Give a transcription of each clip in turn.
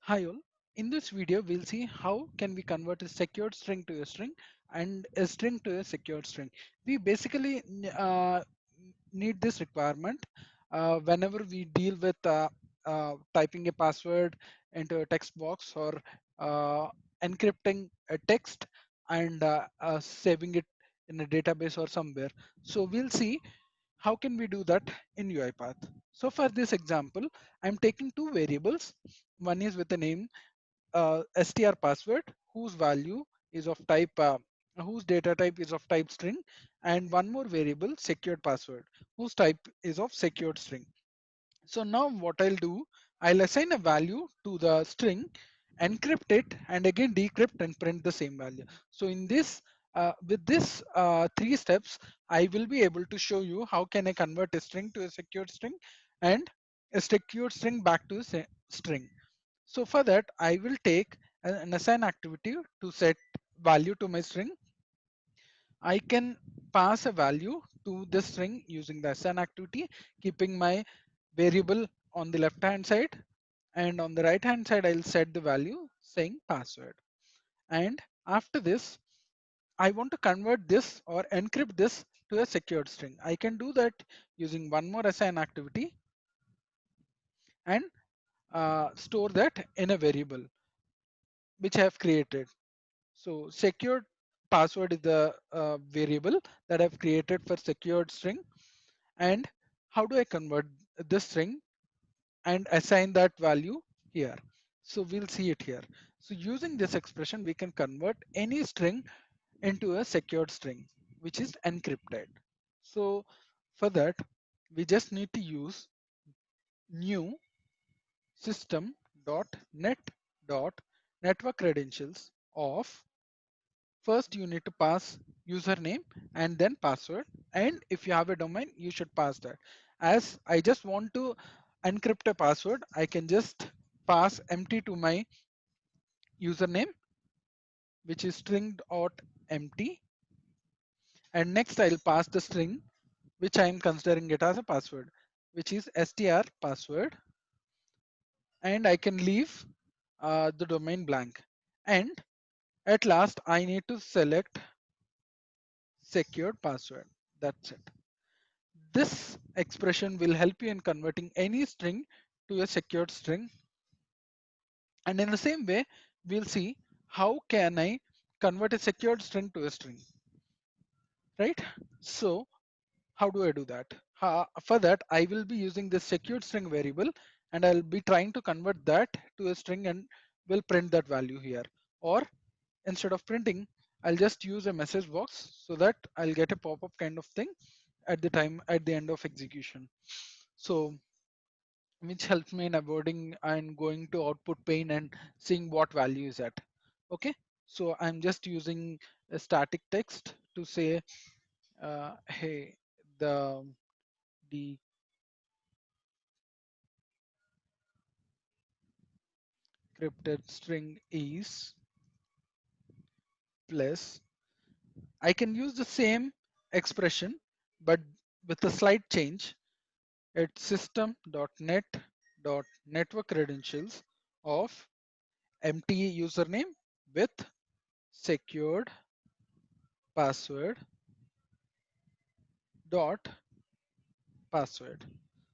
Hi all. In this video, we'll see how can we convert a secured string to a string and a string to a secured string. We basically need this requirement whenever we deal with typing a password into a text box or uh, encrypting a text and saving it in a database or somewhere. So we'll see how can we do that in UiPath. So for this example, I'm taking two variables. One is with a name str password whose value is of type whose data type is of type string, and one more variable secured password whose type is of secured string. So now what I'll do, I'll assign a value to the string, encrypt it, and again decrypt and print the same value. So in this, with this three steps, I will be able to show you how can I convert a string to a secured string and a secured string back to a string. So for that, I will take an assign activity to set value to my string. I can pass a value to this string using the assign activity, keeping my variable on the left hand side, and on the right hand side I'll set the value saying password. And after this, I want to convert this or encrypt this to a secured string. I can do that using one more assign activity and store that in a variable which I have created. So secured password is the variable that I've created for secured string. And how do I convert this string and assign that value here? So we'll see it here. So using this expression, we can convert any string into a secured string, which is encrypted. So for that, we just need to use new system.net.network credentials of. First, you need to pass username and then password. And if you have a domain, you should pass that. As I just want to encrypt a password, I can just pass empty to my username, which is string.empty. And next I'll pass the string, which I am considering it as a password, which is str password. And I can leave the domain blank. And at last, I need to select secured password. That's it. This expression will help you in converting any string to a secured string. And in the same way, we'll see how can I convert a secured string to a string, right? So how do I do that? For that, I will be using this secured string variable and I'll be trying to convert that to a string and will print that value here. Or instead of printing, I'll just use a message box so that I'll get a pop-up kind of thing at the end of execution. So which helps me in avoiding and going to output pane and seeing what value is at. Okay, so I'm just using a static text to say, hey, the decrypted string is plus. I can use the same expression, but with a slight change. It's system.net.network credentials of empty username with secured password dot password.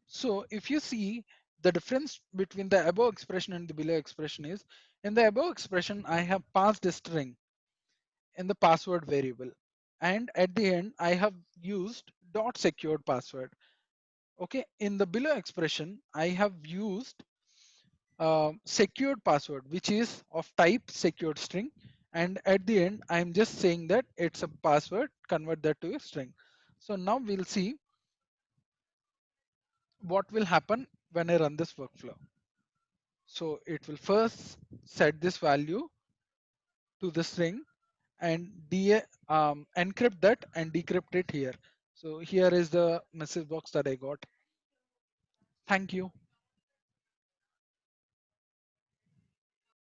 So if you see, the difference between the above expression and the below expression is, in the above expression I have passed a string in the password variable, and at the end I have used dot secured password. Okay, in the below expression I have used secured password which is of type secured string, and at the end I'm just saying that it's a password, convert that to a string. So now we'll see what will happen when I run this workflow. So it will first set this value to the string and encrypt that and decrypt it here. So here is the message box that I got. Thank you.